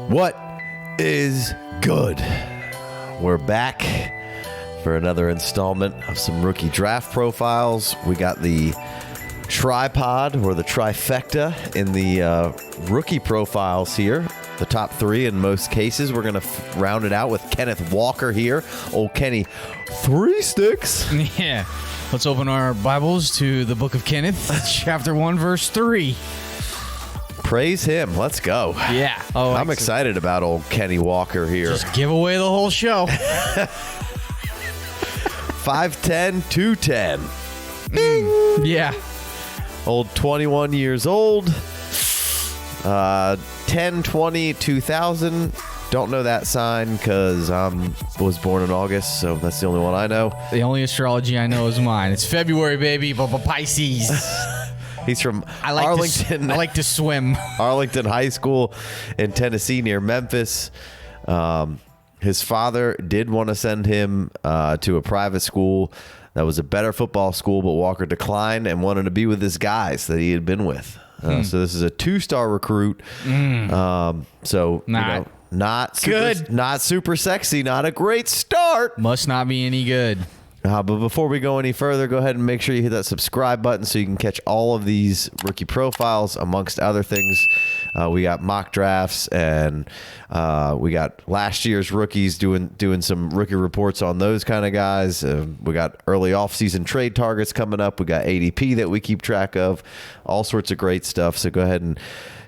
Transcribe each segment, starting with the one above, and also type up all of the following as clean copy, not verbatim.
What is good? We're back for another installment of some rookie draft profiles. We got the tripod or the trifecta in the rookie profiles here. The top three in most cases. We're going to round it out with Kenneth Walker here. Old Kenny, 3 sticks. Yeah. Let's open our Bibles to the book of Kenneth, chapter 1, verse 3. Praise him. Let's go. Yeah. Oh, I'm excited about old Kenny Walker here. Just give away the whole show. 5'10", 210. Yeah. Old 21 years old. 10/20 2000. Don't know that sign because I was born in August, so that's the only one I know. The only astrology I know is mine. It's February, baby. Pisces. He's from Arlington. I like to swim. Arlington High School in Tennessee near Memphis. His father did want to send him to a private school that was a better football school, but Walker declined and wanted to be with his guys that he had been with. So this is a 2-star recruit. Not good. Not super sexy. Not a great start. Must not be any good. But before we go any further, go ahead and make sure you hit that subscribe button so you can catch all of these rookie profiles, amongst other things. We got mock drafts, and we got last year's rookies doing some rookie reports on those kind of guys. We got early offseason trade targets coming up. We got ADP that we keep track of. All sorts of great stuff. So go ahead and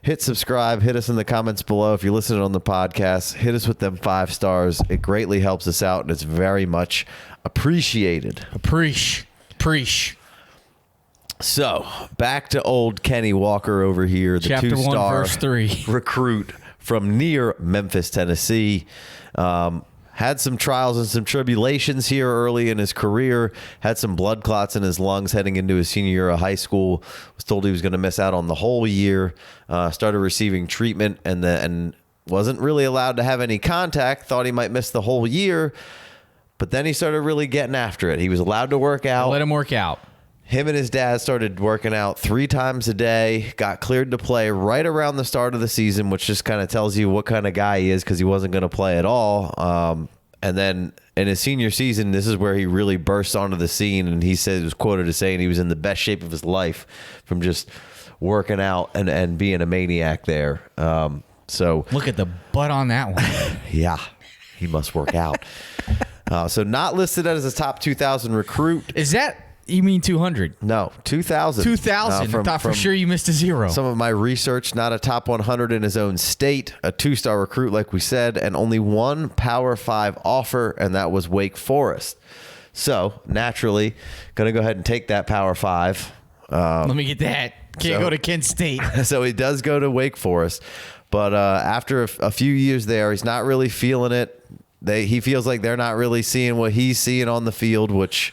hit subscribe. Hit us in the comments below. If you're listening on the podcast, hit us with them 5 stars. It greatly helps us out, and it's very much appreciated. Preach. So, back to old Kenny Walker over here, the Chapter 1, 2-star verse 3. recruit from near Memphis, Tennessee. Had some trials and some tribulations here early in his career. Had some blood clots in his lungs heading into his senior year of high school. Was told he was going to miss out on the whole year. Started receiving treatment and wasn't really allowed to have any contact. Thought he might miss the whole year. But then he started really getting after it. He was allowed to work out. Let him work out. Him and his dad started working out 3 times a day, got cleared to play right around the start of the season, which just kind of tells you what kind of guy he is because he wasn't going to play at all. And then in his senior season, this is where he really burst onto the scene. And he said, was quoted as saying he was in the best shape of his life from just working out and being a maniac there. So look at the butt on that one. Yeah, he must work out. So not listed as a top 2,000 recruit. Is that, you mean 200? No, 2,000. 2,000. I thought for sure you missed a 0. Some of my research, not a top 100 in his own state, a 2-star recruit, like we said, and only one Power 5 offer, and that was Wake Forest. So naturally, going to go ahead and take that Power 5. Let me get that. Can't go to Kent State. So he does go to Wake Forest. But after a few years there, he's not really feeling it. He feels like they're not really seeing what he's seeing on the field, which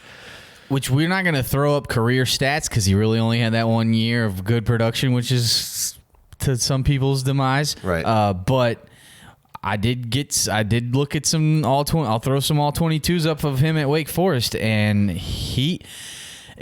we're not going to throw up career stats because he really only had that 1 year of good production, which is to some people's demise. Right. But I did look at some I'll throw some all 22s up of him at Wake Forest, and he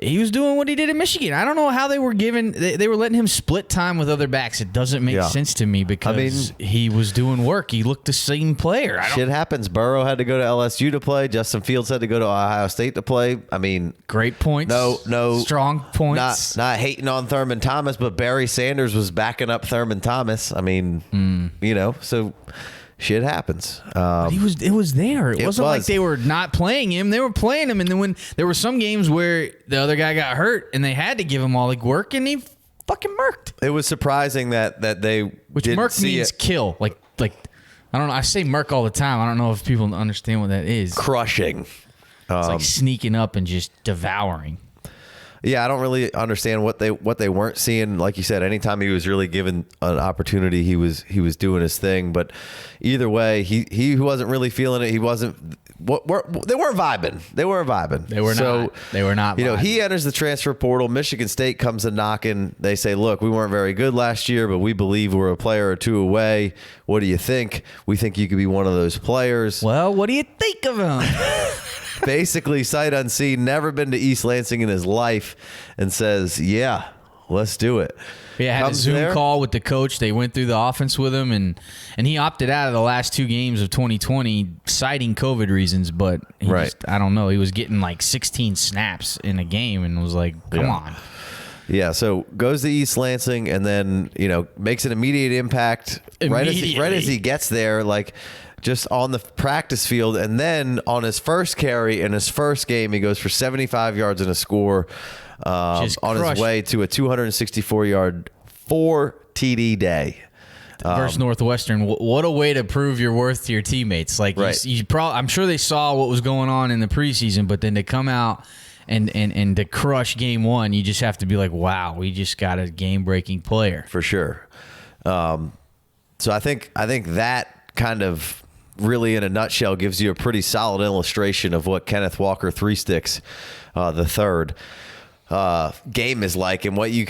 was doing what he did in Michigan. I don't know how they were they were letting him split time with other backs. It doesn't make sense to me because he was doing work. He looked the same player. Shit happens. Burrow had to go to LSU to play. Justin Fields had to go to Ohio State to play. I mean, great points. No strong points. Not hating on Thurman Thomas, but Barry Sanders was backing up Thurman Thomas. I mean, so shit happens. But it was there. It wasn't like they were not playing him. They were playing him. And then when there were some games where the other guy got hurt and they had to give him all the work, and he fucking murked. It was surprising that they Which murk means kill. Like I don't know. I say murk all the time. I don't know if people understand what that is. Crushing. It's like sneaking up and just devouring. Yeah, I don't really understand what they weren't seeing. Like you said, anytime he was really given an opportunity, he was doing his thing. But either way, he wasn't really feeling it. He wasn't. They weren't vibing. They weren't vibing. They were not. They were not. He enters the transfer portal. Michigan State comes a knocking. They say, "Look, we weren't very good last year, but we believe we're a player or two away. What do you think? We think you could be one of those players." Well, what do you think of him? basically sight unseen, never been to East Lansing in his life, and says, "Yeah, let's do it." Yeah, had a Zoom call with the coach. They went through the offense with him, and he opted out of the last 2 games of 2020, citing COVID reasons. But I don't know. He was getting like 16 snaps in a game, and was like, "Come on." Yeah, so goes to East Lansing, and then makes an immediate impact right as he gets there, like just on the practice field, and then on his first carry in his first game, he goes for 75 yards and a score. On his way to a 264-yard 4 TD day. Versus Northwestern. What a way to prove your worth to your teammates. Like, I'm sure they saw what was going on in the preseason, but then to come out and to crush game 1, you just have to be like, wow, we just got a game-breaking player. For sure. So I think that kind of really in a nutshell gives you a pretty solid illustration of what Kenneth Walker III the third game is like, and what he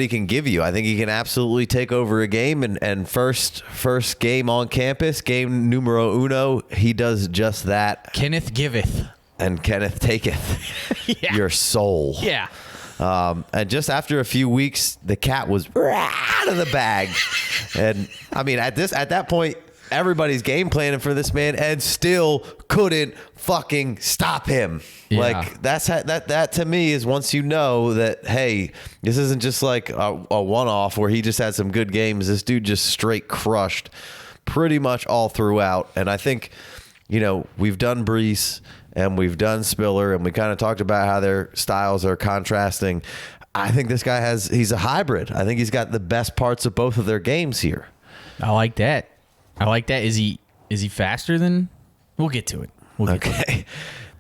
can give you. I think he can absolutely take over a game, and first game on campus, game numero uno, he does just that. Kenneth giveth and Kenneth taketh your soul. Yeah. And just after a few weeks, the cat was out of the bag. And I mean, at that point, everybody's game planning for this man and still couldn't fucking stop him. Yeah. Like that to me is once you know that, hey, this isn't just like a one-off where he just had some good games. This dude just straight crushed pretty much all throughout. And I think, we've done Brees and we've done Spiller, and we kind of talked about how their styles are contrasting. I think this guy he's a hybrid. I think he's got the best parts of both of their games here. I like that. Is he faster than? We'll get to it. Okay.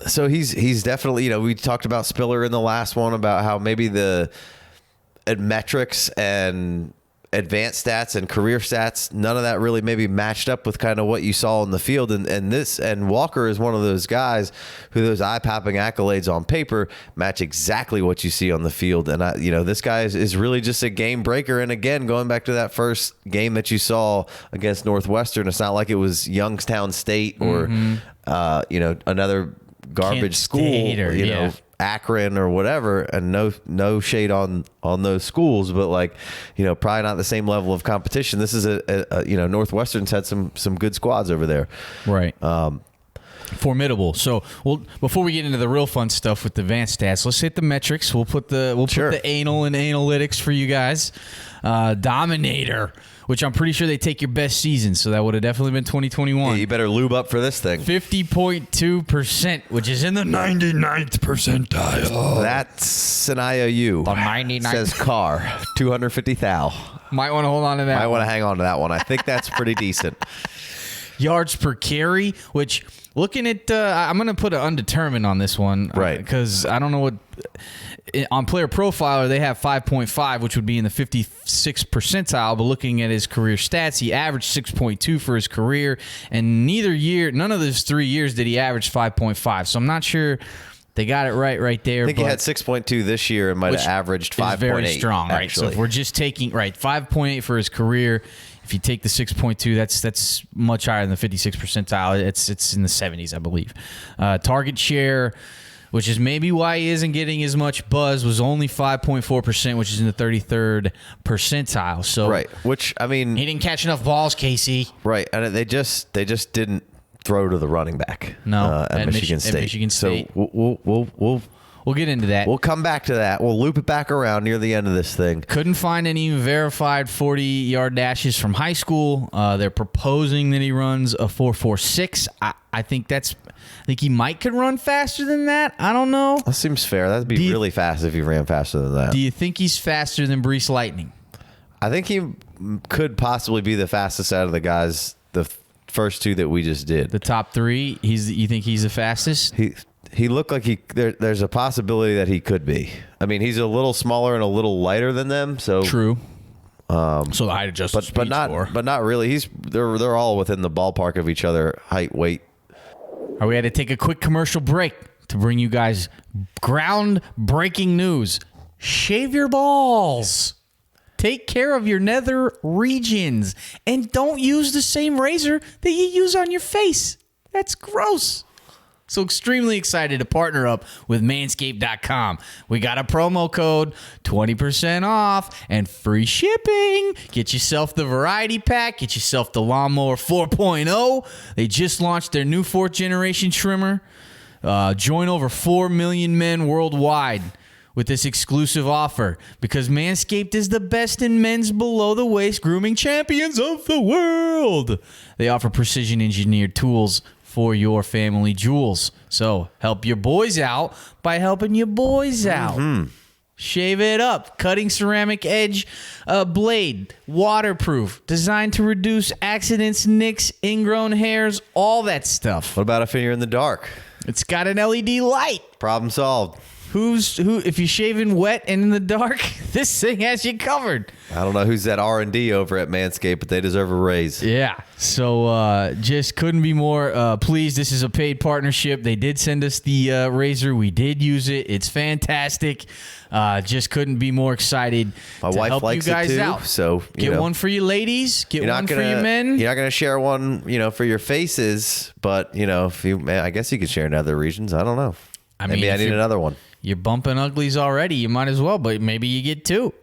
So he's definitely, we talked about Spiller in the last one about how maybe the metrics and advanced stats and career stats, none of that really maybe matched up with kind of what you saw in the field. And Walker is one of those guys who those eye-popping accolades on paper match exactly what you see on the field. And this guy is really just a game breaker. And again, going back to that first game that you saw against Northwestern, it's not like it was Youngstown State or another garbage Kent school, State or, Akron or whatever, and no shade on those schools, but probably not the same level of competition. This is Northwestern's had some good squads over there, right? Formidable. So, before we get into the real fun stuff with the advanced stats, let's hit the metrics. We'll put the anal and analytics for you guys. Dominator, which I'm pretty sure they take your best season, so that would have definitely been 2021. Yeah, you better lube up for this thing. 50.2%, which is in the 99th percentile. That's an IOU. The 99th. Says car, 250 thou. Might want to hold on to that. Might want to hang on to that one. I think that's pretty decent. Yards per carry, which looking at, I'm going to put an undetermined on this one. Right. Because I don't know what, on Player Profiler, they have 5.5, which would be in the 56th percentile. But looking at his career stats, he averaged 6.2 for his career. And none of those 3 years did he average 5.5. So I'm not sure they got it right there. I think he had 6.2 this year and might have averaged 5.8. Very strong, right? Actually. So if we're just taking, 5.8 for his career. If you take the 6.2, that's much higher than the 56th percentile. It's in the 70s, I believe. Target share, which is maybe why he isn't getting as much buzz, was only 5.4%, which is in the 33rd percentile. So right, which I mean, he didn't catch enough balls, Casey. Right, and they just didn't throw to the running back. No, at Michigan State. At Michigan State. So we'll get into that. We'll come back to that. We'll loop it back around near the end of this thing. Couldn't find any verified 40-yard dashes from high school. They're proposing that he runs a 4.46. I think he could run faster than that. I don't know. That seems fair. That'd be really fast if he ran faster than that. Do you think he's faster than Brees Lightning? I think he could possibly be the fastest out of the guys, the first two that we just did. The top three, you think he's the fastest? He looked like there's a possibility that he could be. I mean, he's a little smaller and a little lighter than them. So true. So the height adjusted but not really. They're all within the ballpark of each other, height, weight. All right, we had to take a quick commercial break to bring you guys ground-breaking news. Shave your balls. Take care of your nether regions. And don't use the same razor that you use on your face. That's gross. So extremely excited to partner up with Manscaped.com. We got a promo code, 20% off and free shipping. Get yourself the variety pack. Get yourself the Lawnmower 4.0. They just launched their new 4th generation trimmer. Join over 4 million men worldwide with this exclusive offer because Manscaped is the best in men's below-the-waist grooming champions of the world. They offer precision-engineered tools for your family jewels. So help your boys out by helping your boys out. Shave it up. Cutting ceramic edge blade. Waterproof. Designed to reduce accidents, nicks, ingrown hairs, all that stuff. What about if you're in the dark? It's got an LED light. Problem solved. Who? If you're shaving wet and in the dark, this thing has you covered. I don't know who's that R&D over at Manscaped, but they deserve a raise. Yeah. So just couldn't be more pleased. This is a paid partnership. They did send us the razor. We did use it. It's fantastic. Just couldn't be more excited My to wife help likes you guys it too, out. so get one for you ladies. Get one for you men. You're not gonna share one, for your faces, but if you, I guess you could share in other regions. I don't know. Maybe I need another one. You're bumping uglies already. You might as well, but maybe you get 2,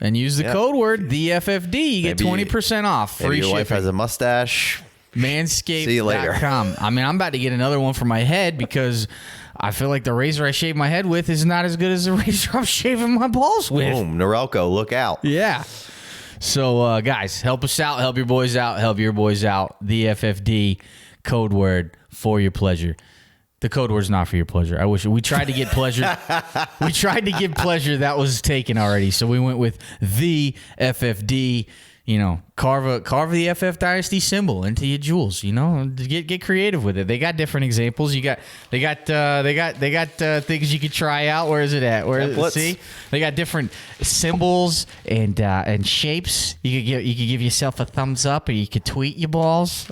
and use the code word, the FFD. You get 20% off. Free maybe your shipping. wife has a mustache. Manscaped.com. See you later. I'm about to get another one for my head because I feel like the razor I shave my head with is not as good as the razor I'm shaving my balls with. Boom, Norelco, look out. Yeah. So, guys, help us out. Help your boys out. Help your boys out. The FFD, code word for your pleasure. The code word's not for your pleasure. I wish we tried to get pleasure. We tried to get pleasure. That was taken already. So we went with the FFD. Carve the FF Dynasty symbol into your jewels. Get creative with it. They got different examples. They got things you could try out. Where is it at? See, they got different symbols and shapes. You could give yourself a thumbs up, or you could tweet your balls.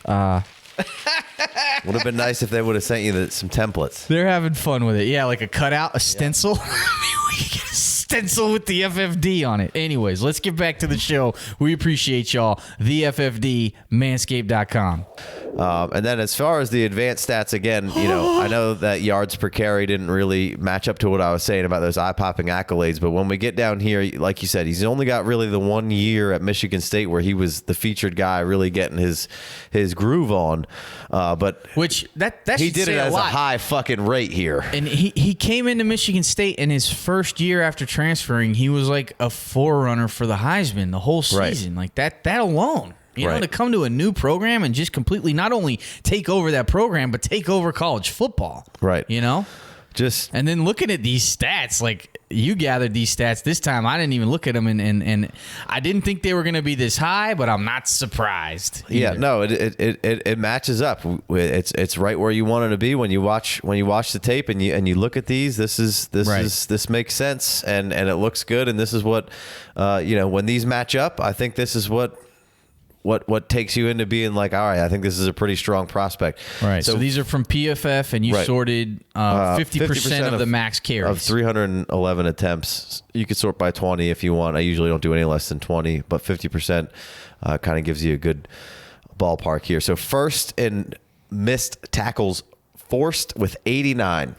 Would have been nice if they would have sent you some templates. They're having fun with it. Yeah, like a cutout, a stencil. We could get a stencil with the FFD on it. Anyways, let's get back to the show. We appreciate y'all. The FFD, manscaped.com. And then as far as the advanced stats, again, I know that yards per carry didn't really match up to what I was saying about those eye-popping accolades. But when we get down here, like you said, he's only got really the 1 year at Michigan State where he was the featured guy really getting his groove on. But which that he did it as a high fucking rate here. And he came into Michigan State in his first year after transferring. He was like a forerunner for the Heisman the whole season. Like that alone. To come to a new program and just completely not only take over that program, but take over college football. Right. And then looking at these stats, like you gathered these stats this time, I didn't even look at them, and I didn't think they were going to be this high, but I'm not surprised. Yeah, no, it matches up. It's right where you want it to be when you watch the tape and you look at these. This makes sense and it looks good, and this is what when these match up, I think this is what takes you into being like, all right, I think this is a pretty strong prospect. Right. So these are from PFF, and you sorted 50% of the max carries. Of 311 attempts. You could sort by 20 if you want. I usually don't do any less than 20, but 50% kind of gives you a good ballpark here. So first in missed tackles forced with 89.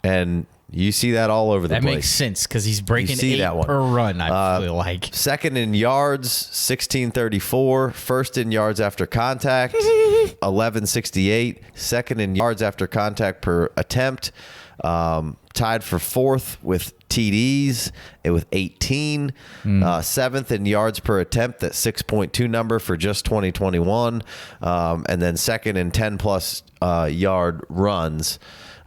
And you see that all over the place. That makes sense because he's breaking 8 per run, I feel like. Second in yards, 1634. First in yards after contact, 1168. Second in yards after contact per attempt. Tied for fourth with TDs with 18. Seventh in yards per attempt, that 6.2 number for just 2021. And then second in 10-plus yard runs.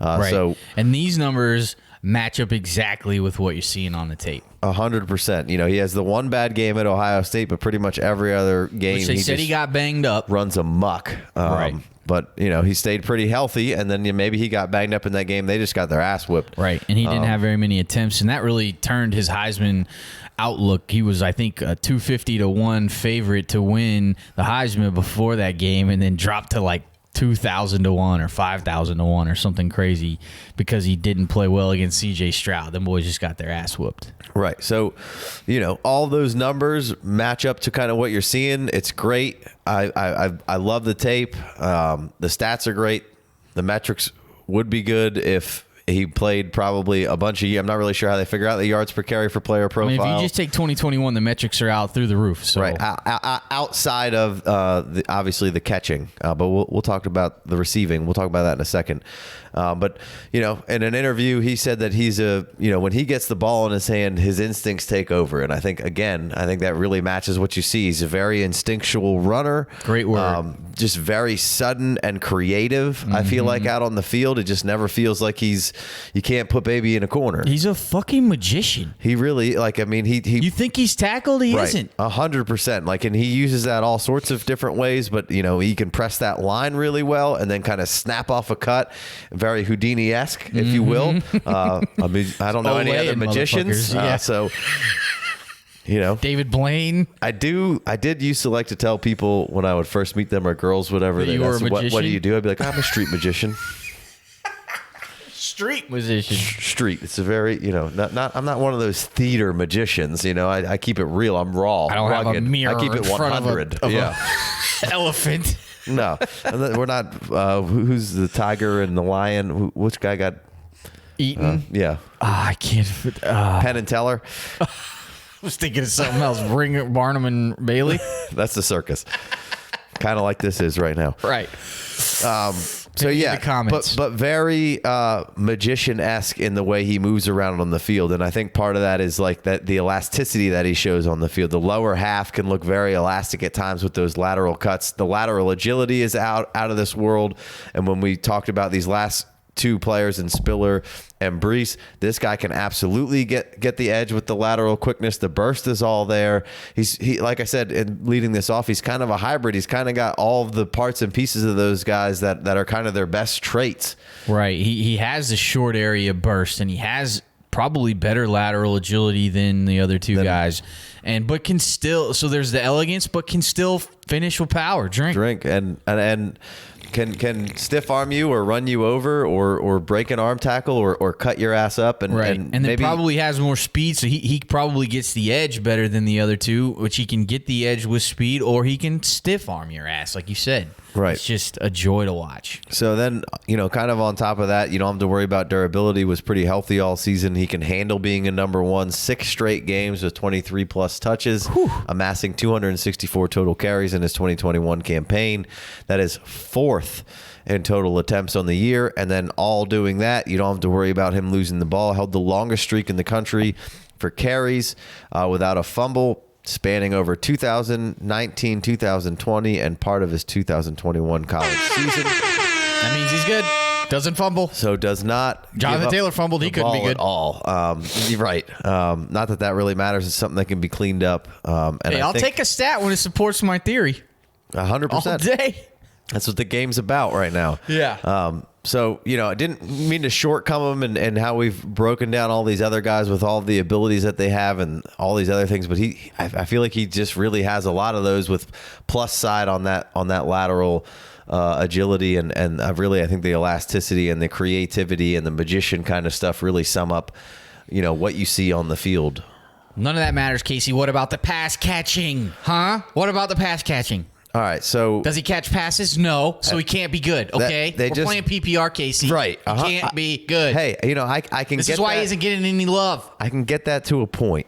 Right. And these numbers match up exactly with what you're seeing on the tape. 100%. He has the one bad game at Ohio State, but pretty much every other game which they said he got banged up. Runs amok. Right. But, he stayed pretty healthy, and then maybe he got banged up in that game. They just got their ass whipped. Right, and he didn't have very many attempts, and that really turned his Heisman outlook. He was, I think, a 250-1 favorite to win the Heisman before that game, and then dropped to like 2,000-1 or 5,000-1 or something crazy because he didn't play well against C.J. Stroud. Them boys just got their ass whooped. Right. So, all those numbers match up to kind of what you're seeing. It's great. I love the tape. The stats are great. The metrics would be good if he played probably a bunch of years. I'm not really sure how they figure out the yards per carry for player profile. I mean, if you just take 2021, the metrics are out through the roof. So. Right. Outside of obviously the catching, but we'll talk about the receiving. We'll talk about that in a second. But, in an interview, he said that he's when he gets the ball in his hand, his instincts take over. And I think that really matches what you see. He's a very instinctual runner. Great word. Just very sudden and creative. I feel like out on the field, it just never feels like you can't put baby in a corner. He's a fucking magician. He really, you think he's tackled? He isn't. 100%. And he uses that all sorts of different ways, but he can press that line really well and then kind of snap off a cut. Very Houdini-esque, if you will. I don't know any other magicians, so David Blaine. I did used to like to tell people when I would first meet them or girls, whatever. You were a magician? What do you do? I'd be like, I'm a street magician. Street magician. Street. It's a very, I'm not one of those theater magicians. I keep it real. I'm raw. I don't rugged. have a mirror I keep it 100. of a elephant. No, we're not. Who's the tiger and the lion? Which guy got eaten? Yeah. I can't. Penn and Teller. I was thinking of something else. Barnum and Bailey. That's the circus. Kind of like this is right now. Right. So yeah, the comments. but very magician-esque in the way he moves around on the field, and I think part of that is the elasticity that he shows on the field. The lower half can look very elastic at times with those lateral cuts. The lateral agility is out of this world, and when we talked about these last two players in Spiller and Brees, this guy can absolutely get the edge with the lateral quickness. The burst is all there. He like I said, in leading this off, he's kind of a hybrid. He's kind of got all of the parts and pieces of those guys that are kind of their best traits. Right. He has the short area burst, and he has probably better lateral agility than the other two guys. But can still, so there's the elegance, but can still finish with power. Drink and can stiff arm you or run you over or break an arm tackle or cut your ass up and then maybe probably has more speed, so he probably gets the edge better than the other two, which he can get the edge with speed, or he can stiff arm your ass like you said. Right. It's just a joy to watch. So then, kind of on top of that, you don't have to worry about durability. Was pretty healthy all season. He can handle being a number one. 6 straight games with 23 plus touches, amassing 264 total carries in his 2021 campaign. That is 4th in total attempts on the year. And then all doing that, you don't have to worry about him losing the ball. Held the longest streak in the country for carries without a fumble, spanning over 2019, 2020, and part of his 2021 college season. That means he's good. Doesn't fumble. So does not. Jonathan Taylor fumbled. He couldn't be good at all. You're right. Not that really matters. It's something that can be cleaned up. I'll take a stat when it supports my theory. 100%. All day. That's what the game's about right now. Yeah. So, I didn't mean to shortcome him and how we've broken down all these other guys with all the abilities that they have and all these other things. But I feel like he just really has a lot of those with plus side on that lateral agility and I think the elasticity and the creativity and the magician kind of stuff really sum up, what you see on the field. None of that matters, Casey. What about the pass catching? Huh? What about the pass catching? All right, so does he catch passes? No, so he can't be good. Okay, we're playing PPR, Casey. Right, he can't be good. Hey, I can. This is why he isn't getting any love. I can get that to a point.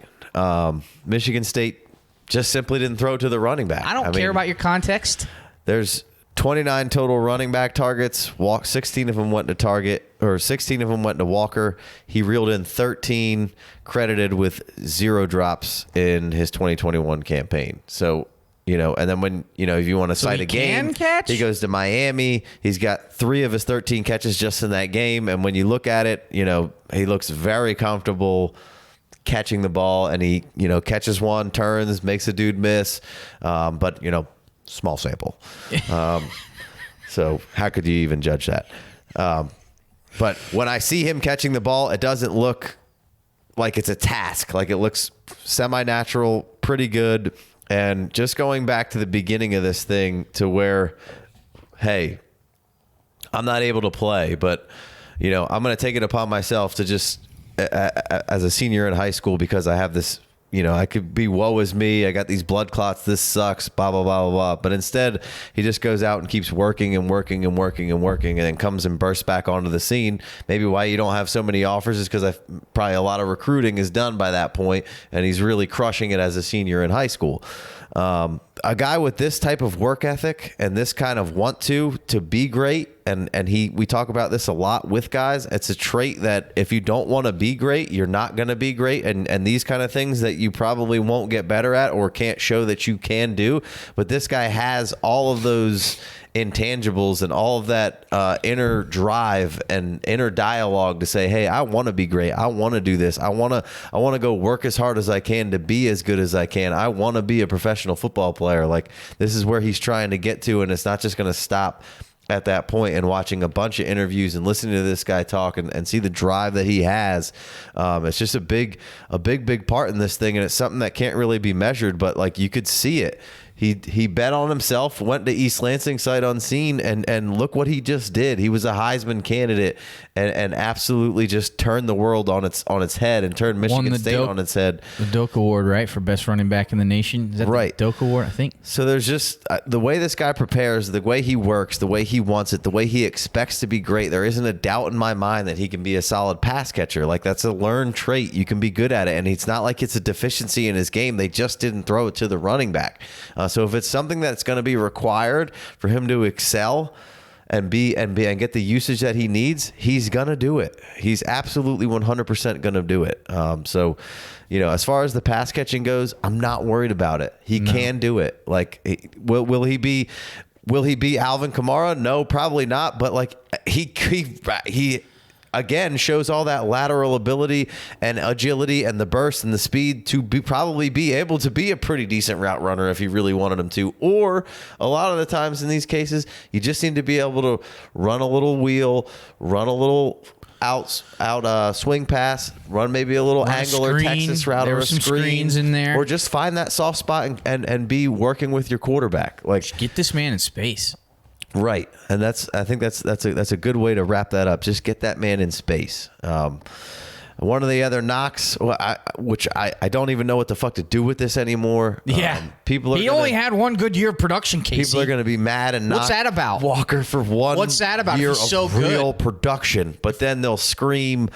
Michigan State just simply didn't throw to the running back. I don't care about your context. There's 29 total running back targets. 16 of them went to target, or 16 of them went to Walker. He reeled in 13, credited with 0 drops in his 2021 campaign. So. And then when, if you want to cite a game, he goes to Miami. He's got 3 of his 13 catches just in that game. And when you look at it, he looks very comfortable catching the ball and he, catches one, turns, makes a dude miss. But, small sample. So how could you even judge that? But when I see him catching the ball, it doesn't look like it's a task. Like it looks semi-natural, pretty good. And just going back to the beginning of this thing to where, hey, I'm not able to play, but, I'm going to take it upon myself to just, as a senior in high school, because I have this, I could be woe is me. I got these blood clots. This sucks. Blah, blah, blah, blah, blah. But instead, he just goes out and keeps working and working and working and working, and then comes and bursts back onto the scene. Maybe why you don't have so many offers is because probably a lot of recruiting is done by that point, and he's really crushing it as a senior in high school. A guy with this type of work ethic and this kind of want to be great, and we talk about this a lot with guys. It's a trait that if you don't want to be great, you're not going to be great, and these kind of things that you probably won't get better at or can't show that you can do. But this guy has all of those intangibles and all of that inner drive and inner dialogue to say, hey, I want to be great. I want to do this. I want to go work as hard as I can to be as good as I can. I want to be a professional football player. Like, this is where he's trying to get to, and it's not just going to stop at that point. And watching a bunch of interviews and listening to this guy talk and see the drive that he has, it's just a big part in this thing, and it's something that can't really be measured, but like, you could see it. He bet on himself, went to East Lansing sight unseen, and look what he just did. He was a Heisman candidate and absolutely just turned the world on its head and turned Michigan State on its head. The Doak Award, right, for best running back in the nation. Is that right? The Doak Award, I think. So there's just the way this guy prepares, the way he works, the way he wants it, the way he expects to be great. There isn't a doubt in my mind that he can be a solid pass catcher. Like, that's a learned trait. You can be good at it, and it's not like it's a deficiency in his game. They just didn't throw it to the running back. So if it's something that's going to be required for him to excel and get the usage that he needs, he's going to do it. He's absolutely 100% going to do it. So, as far as the pass catching goes, I'm not worried about it. He can do it. Like, will he be Alvin Kamara? No, probably not. But like, he again shows all that lateral ability and agility and the burst and the speed to probably be able to be a pretty decent route runner if you really wanted him to. Or a lot of the times in these cases, you just need to be able to run a little wheel, run a little out swing pass, run maybe a little angle or Texas route or a screen, screens in there, or just find that soft spot and be working with your quarterback. Like, just get this man in space. Right, and I think that's a good way to wrap that up. Just get that man in space. One of the other knocks, which I don't even know what the fuck to do with this anymore. Yeah, he only had one good year of production. Casey, people are going to be mad and what's that about? Walker for one. What's that about? Year He's so of real good. production, but then they'll scream,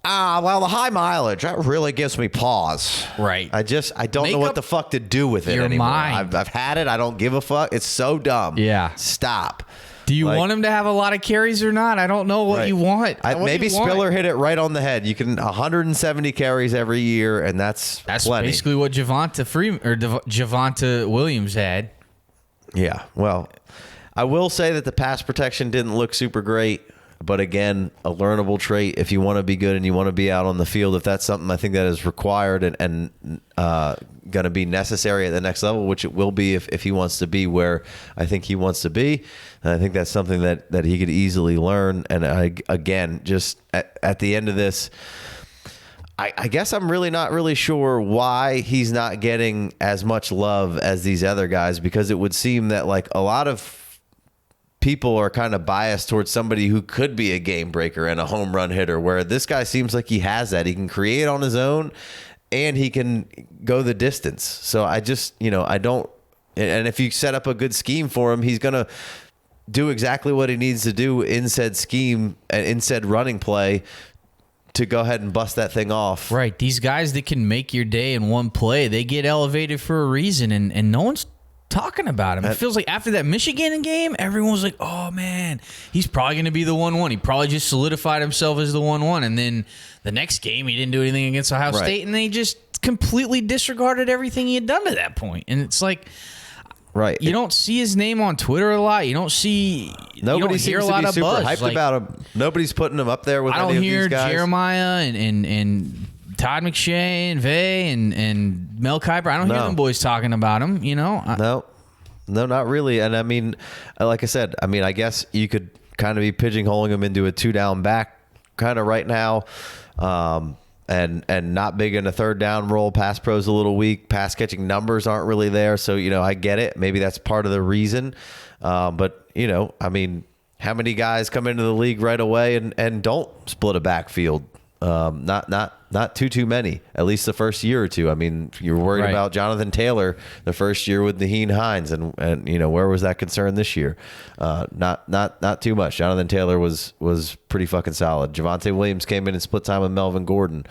well, the high mileage, that really gives me pause. Right. I don't know what the fuck to do with it anymore. I've had it. I don't give a fuck. It's so dumb. Yeah. Stop. Do you want him to have a lot of carries or not? I don't know what you want. Maybe Spiller hit it right on the head. You can 170 carries every year, and that's plenty. Basically what Javonte Williams had. Yeah. Well, I will say that the pass protection didn't look super great. But again, a learnable trait if you want to be good and you want to be out on the field. If that's something I think that is required and going to be necessary at the next level, which it will be if he wants to be where I think he wants to be. And I think that's something that he could easily learn. And again, just at the end of this, I guess I'm really not really sure why he's not getting as much love as these other guys, because it would seem that like a lot of people are kind of biased towards somebody who could be a game breaker and a home run hitter, where this guy seems like he has that. He can create on his own and he can go the distance. So I just, I don't, and if you set up a good scheme for him, he's going to do exactly what he needs to do in said scheme and in said running play to go ahead and bust that thing off. Right. These guys that can make your day in one play, they get elevated for a reason, and no one's talking about him. It feels like after that Michigan game, everyone was like, oh man, he's probably going to be the 1-1. He probably just solidified himself as the 1-1. And then the next game, he didn't do anything against Ohio State, and they just completely disregarded everything he had done to that point. And it's like, you don't see his name on Twitter a lot. You don't see, nobody hear seems a lot to be of super buzz. hyped about him. Nobody's putting him up there with any of these guys. I don't hear Jeremiah and Todd McShay and Vay and Mel Kiper. I don't hear them boys talking about him, No, not really. And I mean, like I said, I guess you could kind of be pigeonholing him into a 2-down back kind of right now. And not big in a third down role. Pass pro's a little weak. Pass catching numbers aren't really there. So, I get it. Maybe that's part of the reason. But, how many guys come into the league right away and don't split a backfield? Not too many, at least the first year or two. I mean, you're worried about Jonathan Taylor the first year with Naheem Hines, and where was that concern this year? Not too much. Jonathan Taylor was pretty fucking solid. Javonte Williams came in and split time with Melvin Gordon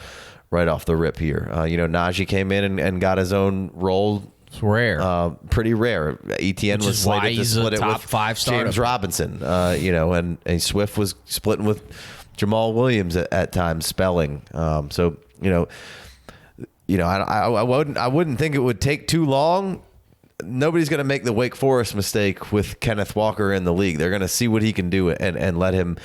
right off the rip here. Najee came in and got his own role. It's rare. Pretty rare. ETN was slated to split it top with 5 starter. James Robinson. And Swift was splitting with Jamal Williams at times, spelling. I wouldn't think it would take too long. Nobody's going to make the Wake Forest mistake with Kenneth Walker in the league. They're going to see what he can do and let him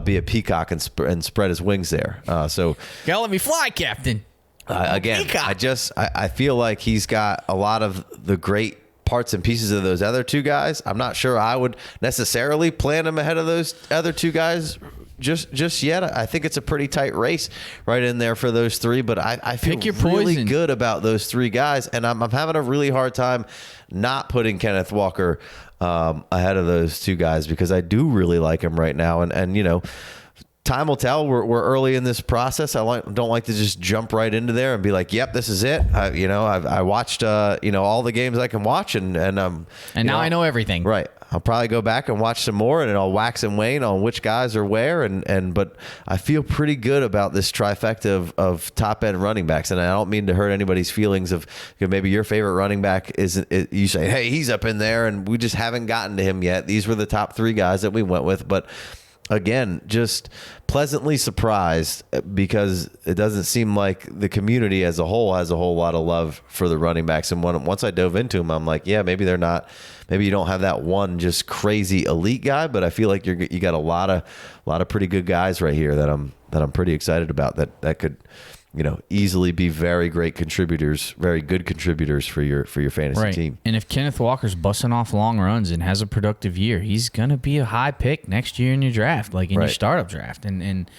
be a peacock and spread his wings there. So gotta let me fly, Captain. Again, I feel like he's got a lot of the great parts and pieces of those other two guys. I'm not sure I would necessarily plan him ahead of those other two guys just yet. I think it's a pretty tight race right in there for those three, but I feel really good about those three guys, and I'm having a really hard time not putting Kenneth Walker ahead of those two guys because I do really like him right now, and time will tell. We're early in this process. Don't like to just jump right into there and be like, "Yep, this is it." I watched all the games I can watch, and now I know everything. Right. I'll probably go back and watch some more, and I'll wax and wane on which guys are where. But I feel pretty good about this trifecta of top end running backs, and I don't mean to hurt anybody's feelings of maybe your favorite running back isn't. You say, "Hey, he's up in there," and we just haven't gotten to him yet. These were the top 3 guys that we went with, but. Again, just pleasantly surprised because it doesn't seem like the community as a whole has a whole lot of love for the running backs. And once I dove into them, I'm like, yeah, maybe they're not. Maybe you don't have that one just crazy elite guy, but I feel like you got a lot of pretty good guys right here that I'm pretty excited about that could. Easily be very great contributors, very good contributors for your fantasy team. And if Kenneth Walker's busting off long runs and has a productive year, he's gonna be a high pick next year in your draft, like in your startup draft. And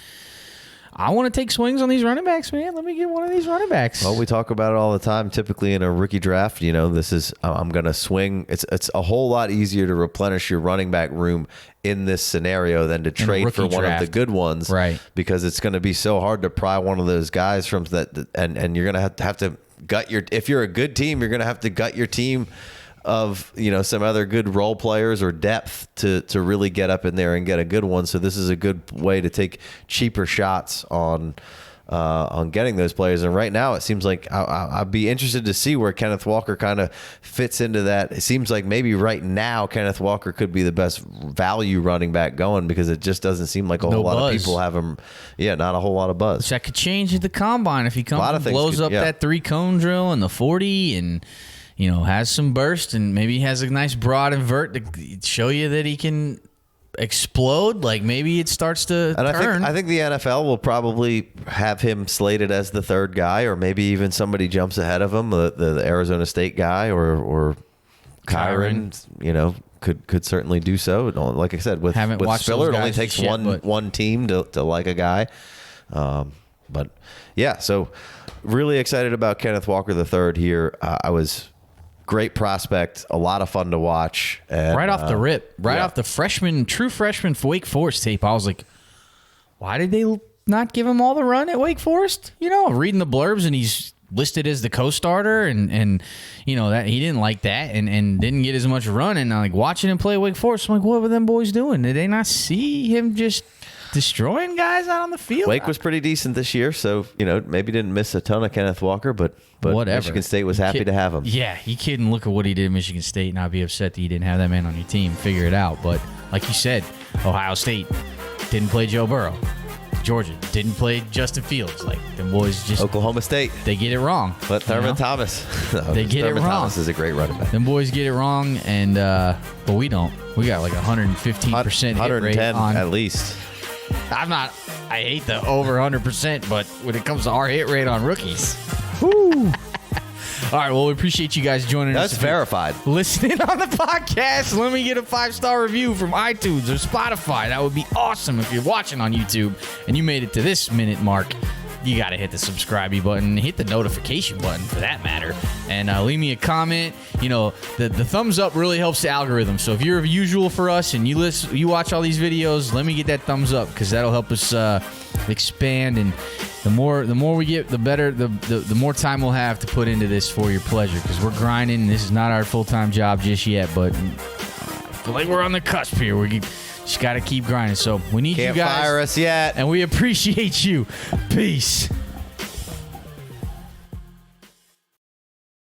I want to take swings on these running backs, man. Let me get one of these running backs. Well, we talk about it all the time. Typically in a rookie draft, this is I'm gonna swing. It's a whole lot easier to replenish your running back room in this scenario than to trade for one of the good ones, right? Because it's going to be so hard to pry one of those guys from that, and you're going to have to gut your. If you're a good team, you're going to have to gut your team of some other good role players or depth to really get up in there and get a good one. So this is a good way to take cheaper shots on getting those players. And right now, it seems like I'd be interested to see where Kenneth Walker kind of fits into that. It seems like maybe right now Kenneth Walker could be the best value running back going because it just doesn't seem like a whole lot of people have him. Yeah, not a whole lot of buzz. Which that could change at the combine if he comes and blows up that 3-cone drill and the 40 and has some burst and maybe has a nice broad invert to show you that he can explode. Like maybe it starts to turn. I think the NFL will probably have him slated as the 3rd guy, or maybe even somebody jumps ahead of him, the Arizona State guy or Kyron. Could certainly do so. Like I said, with Spiller, it only takes one team to like a guy. But yeah, so really excited about Kenneth Walker III here. I was. Great prospect, a lot of fun to watch. And, right off the rip, off the true freshman Wake Forest tape, I was like, why did they not give him all the run at Wake Forest? Reading the blurbs, and he's listed as the co-starter, and that he didn't like that and didn't get as much run. And like watching him play at Wake Forest, I'm like, what were them boys doing? Did they not see him just destroying guys out on the field? Wake was pretty decent this year, so maybe didn't miss a ton of Kenneth Walker, but whatever. Michigan State was happy to have him. Yeah, you couldn't look at what he did at Michigan State and not be upset that you didn't have that man on your team. Figure it out. But like you said, Ohio State didn't play Joe Burrow. Georgia didn't play Justin Fields. Like them boys just Oklahoma State. They get it wrong. But Thurman Thomas. They get Thurman it wrong. Thomas is a great running back. Them boys get it wrong, and but we don't. We got like 115% hit rate on at least. I hate the over 100%, but when it comes to our hit rate on rookies. Woo. All right, well, we appreciate you guys joining us. That's verified. Listening on the podcast. Let me get a 5-star review from iTunes or Spotify. That would be awesome. If you're watching on YouTube and you made it to this minute mark, you got to hit the subscribe button, hit the notification button for that matter, and leave me a comment. The thumbs up really helps the algorithm. So if you're usual for us and you watch all these videos, let me get that thumbs up because that'll help us expand and the more we get, the better. The more time we'll have to put into this for your pleasure, because we're grinding. This is not our full-time job just yet, but I feel like we're on the cusp here. We just got to keep grinding. So we need Can't you guys. fire us yet. And we appreciate you. Peace.